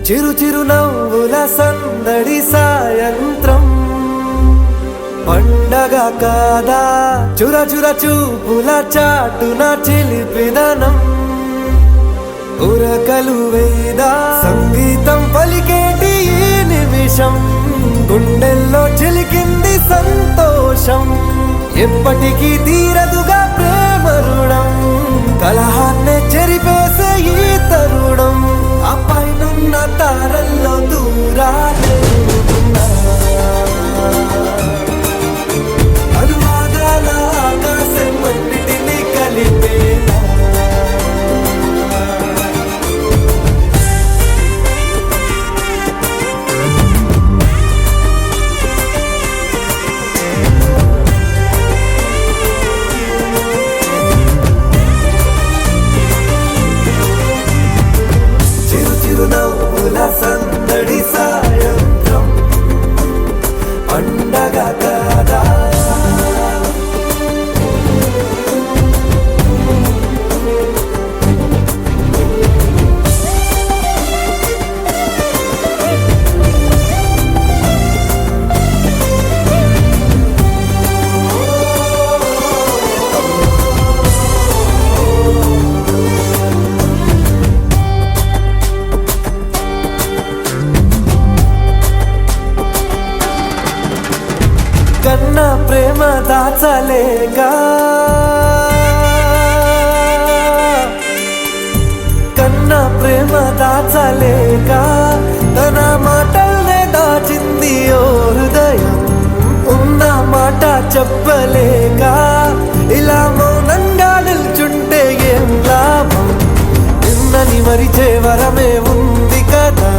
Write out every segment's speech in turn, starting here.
చిరు చిరు నవ్వుల సందడి సాయంత్రం పండగ కాదా చుర చుర చూపుల చాటున చిలిపిదనం ఉరకలు వేదా సంగీతం పలికేటి ఈ నిమిషం గుండెల్లో చిలికింది సంతోషం ఎప్పటికీ తీరదుగా ప్రేమ రుణం కలహాన్నే చెరిపేసే ఈ తరుణం ఆ పైనున్న తారల్లో దూరాలే అనువాదాల ఆకాశం అన్నిటినీ కలిపేనా నవ్వుల సందడి సాయంత్రం పండగ కాదా కన్నా ప్రేమ దాచలేక కన్నా ప్రేమ దాచలేక తన మాటల్నే దాచింది ఓ హృదయం ఉన్న మాట చెప్పలేక ఇలా మౌనంగా నిల్చుంటే ఏం లాభం నిన్నని మరిచే వరమే ఉంది కదా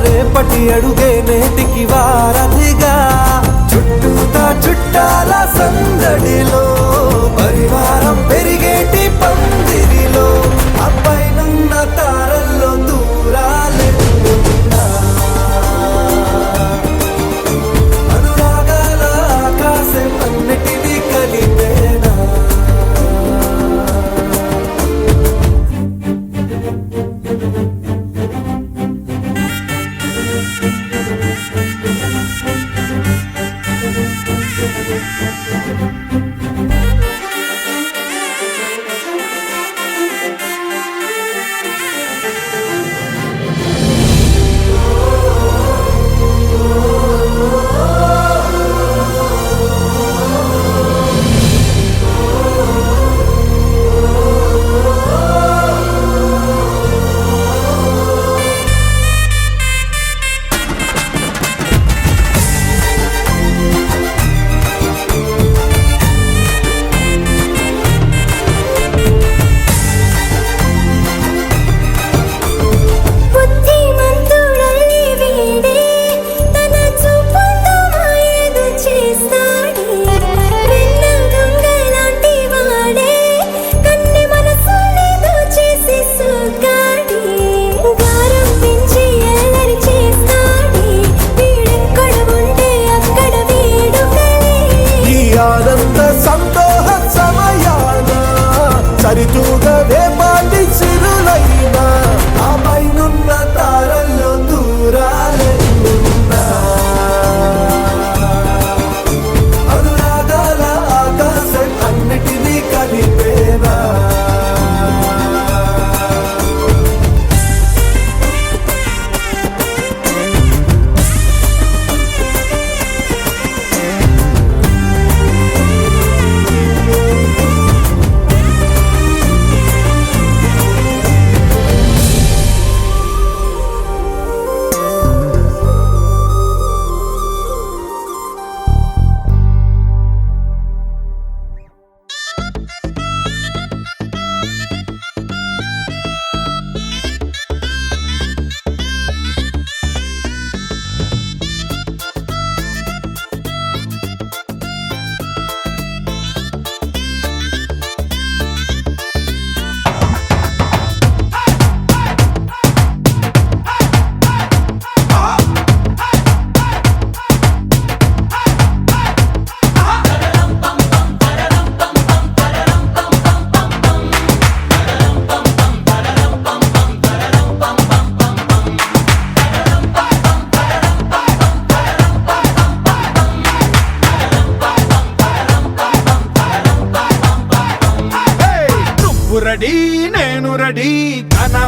రేపటి అడుగే నేటికి వారధిగా చుట్టూతా చుట్టాల సందడిలో పరివారం పెరిగేటి పందిరిలో అబ్బాయినున్న తారల్లో దూరాలే అనురాగాల ఆకాశం అన్నిటినీ కలిపేనా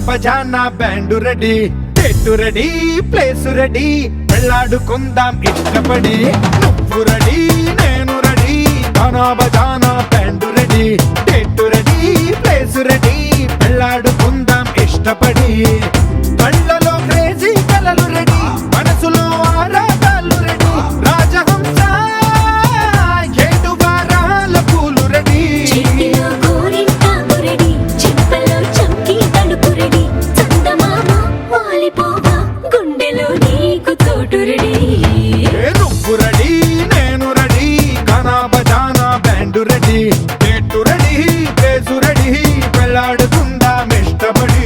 బజానా band ready, date ready, place ready, వెళ్ళాడుకుందాం ఇష్టపడి. నువ్వు రెడీ, నేను రెడీ, గానా బజానా band ready, date ready, place ready, వెళ్ళాడుకుందాం ఇష్టపడి. కళ్ళలో క్రేజీ కలలు రెడీ, మనసులో ఆరాటాలు రెడీ, రాజహంస ఏడు వారాల పూలు రెడీ. చేతిలో గోరింటాకు రెడీ, చెంపలో చమ్కీ తలుపు రెడీ, చందమామ వాలిపోవా గుండెలో నీకు చోటు రెడీ. నువ్వు రెడీ, నేను రెడీ, గానా బజానా band ready, date ready, place ready, వెళ్ళాడుకుందాం ఇష్టపడి.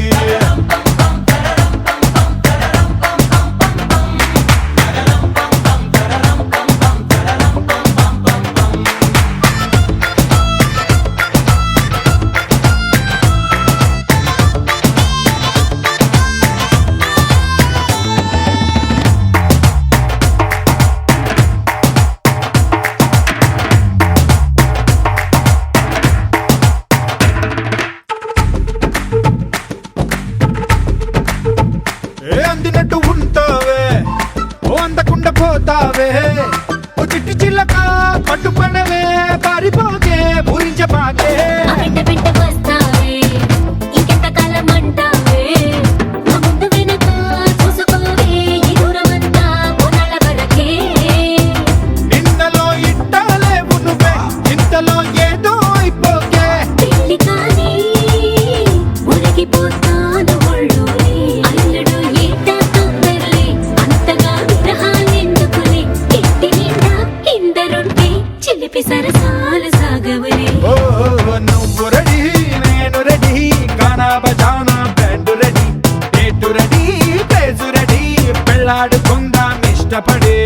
అందినట్టు ఉంటావే, ఓ అందకుండా పోతావే, ఓ చిట్టి చిల్లక పట్టుపడవే, పారిపోకే పూరించపాకే. ఆ వెంట వెంట వస్తావే, ఇంకెంత కాలం అంటావే, నా ముందు వెనక చూసుకోవే, ఈ దూరమంతా కొనాల వరకే. నిన్నలో ఇట్టాలేవు నువ్వే, ఇంతలో ఏదో అయిపోకే. పెళ్లి కానీ ఉరిగిపోతాను ఒళ్ళోనే, అల్లుడు ఈట తొందరలే, అంతగా విరహాలెందుకులే, ఇంటి నిండా ఇందరుంటే చిలిపి సరసాలు సాగవలే. ఓ నువ్వు రెడీ, నేను రెడీ, గానా బజానా band ready, date ready, place ready, పెళ్ళాడుకుందాం ఇష్టపడి.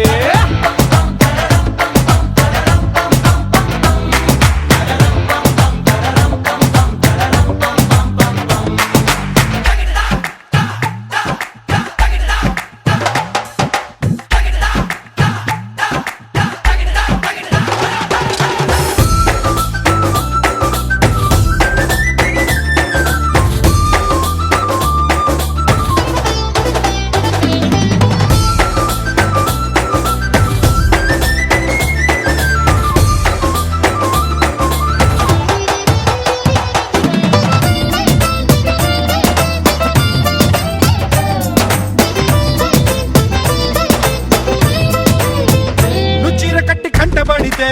నువ్వు చీర కట్టి కంటబడితే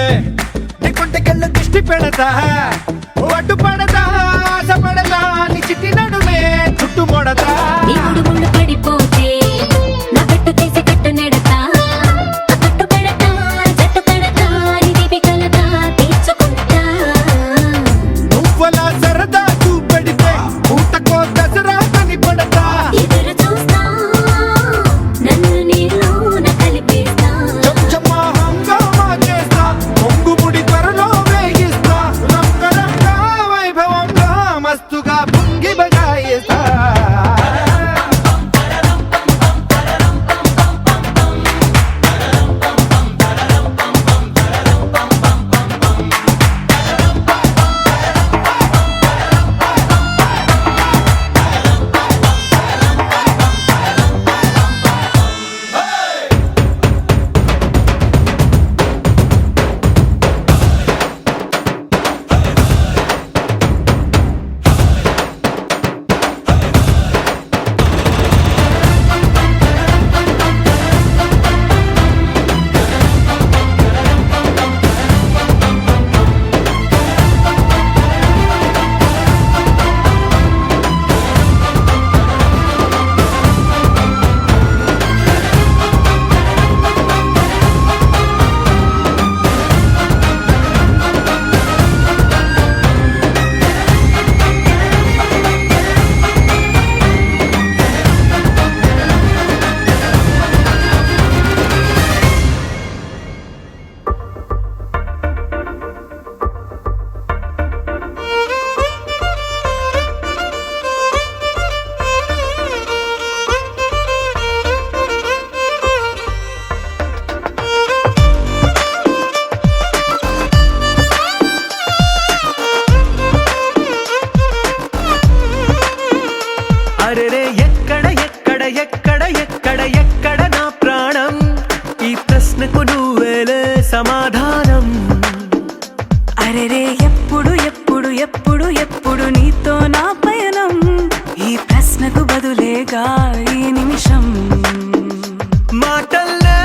నీ కొంటకెళ్ళ దిష్టి పెడతా, ఓ అడ్డు పడతా, ఆశ పడతా, నీ చిట్టి నడుమే చుట్టు మొడతా. నీ ముళ్ళు పడిపోతే నా పెట్టు తీసి కట్టు నెడతా, ఆ కట్టు పెడతా, జట్టు కడతా, నీ దీపి కలతా తీర్చుకుంటా. నువ్వలా సరదా చూపెడితే ఊటకో దసరా కని పడతా. ఎదురు చూస్తా, నన్ను నీలోన కలిపేస్తా. చెంచమ్మా హంగామా చేస్తా, పొంగుముడి త్వరలో వేగిస్తా, రంగరంగ వైభవ ఎక్కడ నా ప్రాణం ఈ ప్రశ్నకు నువ్వేలే సమాధానం అరెరే ఎప్పుడు ఎప్పుడు ఎప్పుడు ఎప్పుడు నీతో నా పయనం ఈ ప్రశ్నకు బదులేగా ఈ నిమిషం మాటల్లే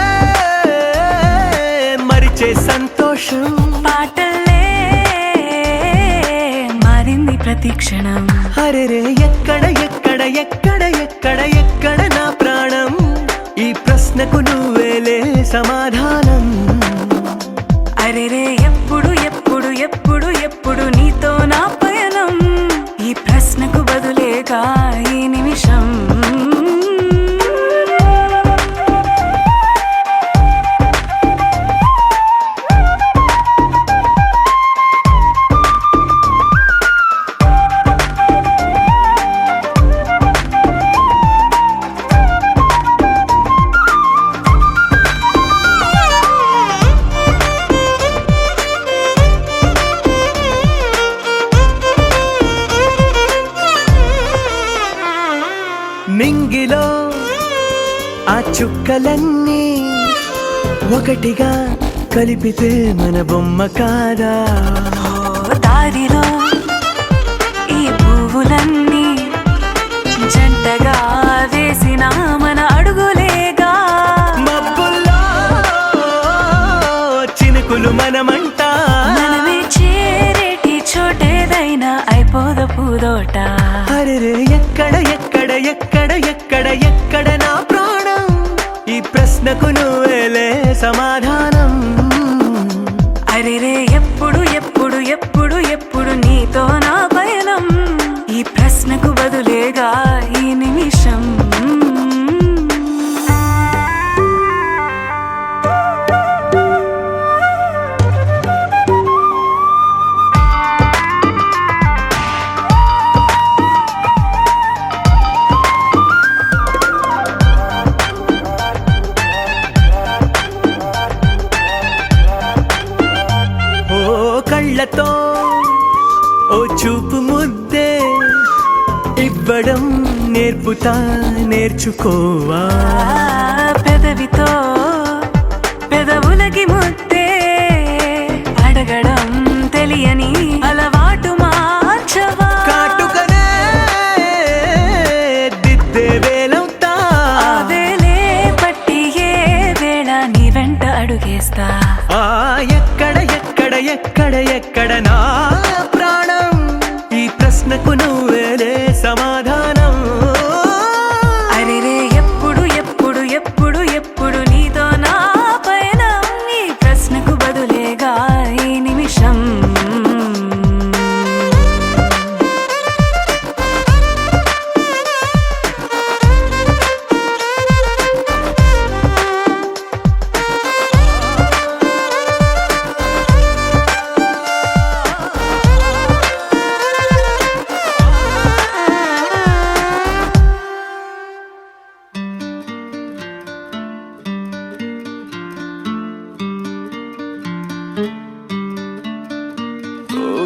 మరిచే సంతోషం పాటల్లే మారింది ప్రతి క్షణం అరెరే ఎక్కడ నా ప్రాణం ఈ ప్రశ్నకు నువ్వేలే సమాధానం అరెరే ఎప్పుడు ఎప్పుడు ఎప్పుడు ఎప్పుడు నీతో నా పయనం ఈ ప్రశ్నకు బదులేగా ఈ నిమిషం నింగిలో ఆ చుక్కలన్నీ ఒకటిగా కలిపితే మన బొమ్మ కాదా దారిలో ఈ పువ్వులన్నీ జంటగా వేసిన మన అడుగులేగా మబ్బుల్లో చినుకులు మనమంట మనమే చేరేటి చోటేదైనా అయిపోద పూదోట అరెరే ఎక్కడ నా ప్రాణం ఈ ప్రశ్నకు నువ్వేలే సమాధానం అరెరే ఎప్పుడు ఎప్పుడు ఎప్పుడు ఎప్పుడు నీతో నా పయనం ఈ ప్రశ్నకు బదులేగా ఈ నిమిషం కళ్ళతో ఓ చూపు ముద్దే ఇవ్వడం నేర్చుకోవా పెదవితో పెదవులకి ముద్దే అడగడం తెలియని అలవాటు మార్చవా కాటుకనే దిద్దే వేలవుతా వేలే పట్టి ఏ వేళ నీ వెంట అడుగేస్తా ఎక్కడ నా ప్రాణం ఈ ప్రశ్నకు నువ్వేలే సమాధానం అరెరే ఎప్పుడు ఎప్పుడు ఎప్పుడు ఎప్పుడు నీతో నా పయనం ఈ ప్రశ్నకు బదులేగా ఈ నిమిషం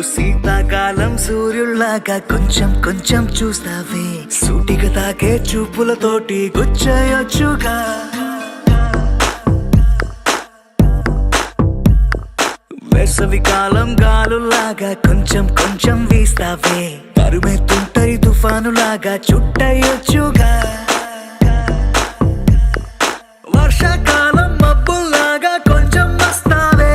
శీతాకాలం సూర్యుల్లాగా కొంచెం చూస్తావే సూటిగా తాకే చూపులతోటి గుచ్చయొచ్చుగా వేసవి కాలం గాలులాగా కొంచెం వీస్తావే తరుమెత్తుంటరి తుఫానులాగా చుట్టయొచ్చుగా వర్షాకాలం మబ్బుల్లాగా కొంచెం వస్తావే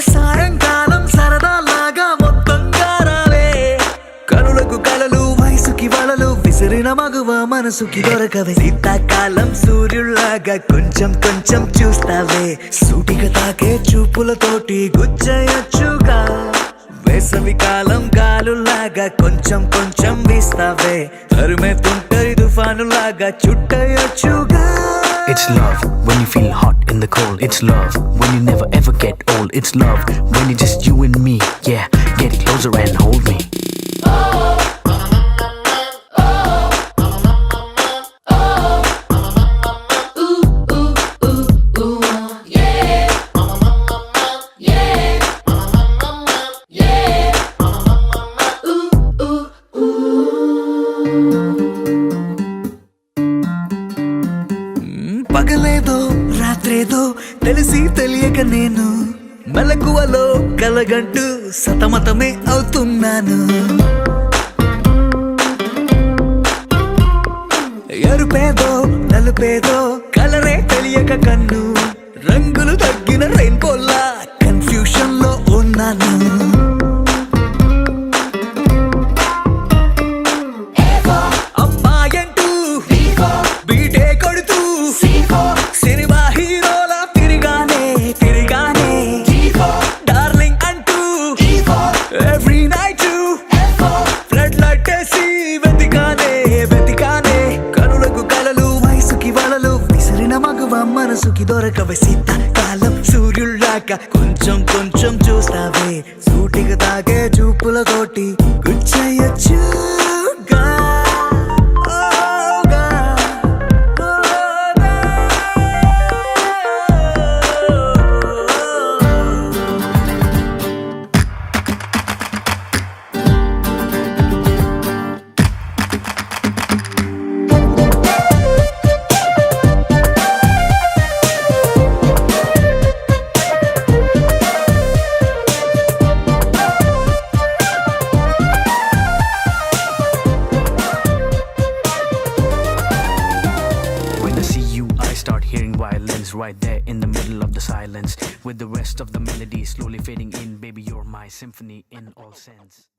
సాయంకాలం సరదాలాగా మొత్తంగా రావే కనులకు కలలు వయసుకి వలలు విసిరిన మగువ మనసుకి దొరకవే శీతాకాలం సూర్యుల్లాగా కొంచెం చూస్తావే సూటిగా తాకే చూపులతోటి గుచ్చయొచ్చుగా వేసవి కాలం గాలులాగా కొంచెం వీస్తావే తరుమెత్తుంటరి తుఫానులాగా చుట్టయొచ్చుగా It's love when you feel hot in the cold. It's love when you never ever get old. It's love when it's just you and me. Yeah, get closer and hold me. పగలేదో రాత్రేదో తెలిసి తెలియక నేను మెలకువలో కలగంటూ సతమతమే అవుతున్నాను. ఎరుపేదో నలుపేదో కలరే తెలియక కన్ను రంగులు తగ్గిన రెయిన్బోలా confusion లో ఉన్నాను. అమ్మాయంటూ బీటే కొడుతూ సినిమా హీరోలా తిరిగానే డార్లింగ్ అంటూ ఎవ్రీ నైట్ ఫ్లడ్ లైట్ వేసి వెతికానే కనులకు కలలు వయసుకి వలలు విసిరిన మగువ మనసుకి దొరకవే శీతాకాలం సూర్యుళ్ళాక కొంచెం చూస్తావే సూటిగా తాగే చూపులతోటి గుచ్చయ్యొచ్చుగా. When I see you, I start hearing violins right there in the middle of the silence. With the rest of the melody slowly fading in, baby, you're my symphony in all sense.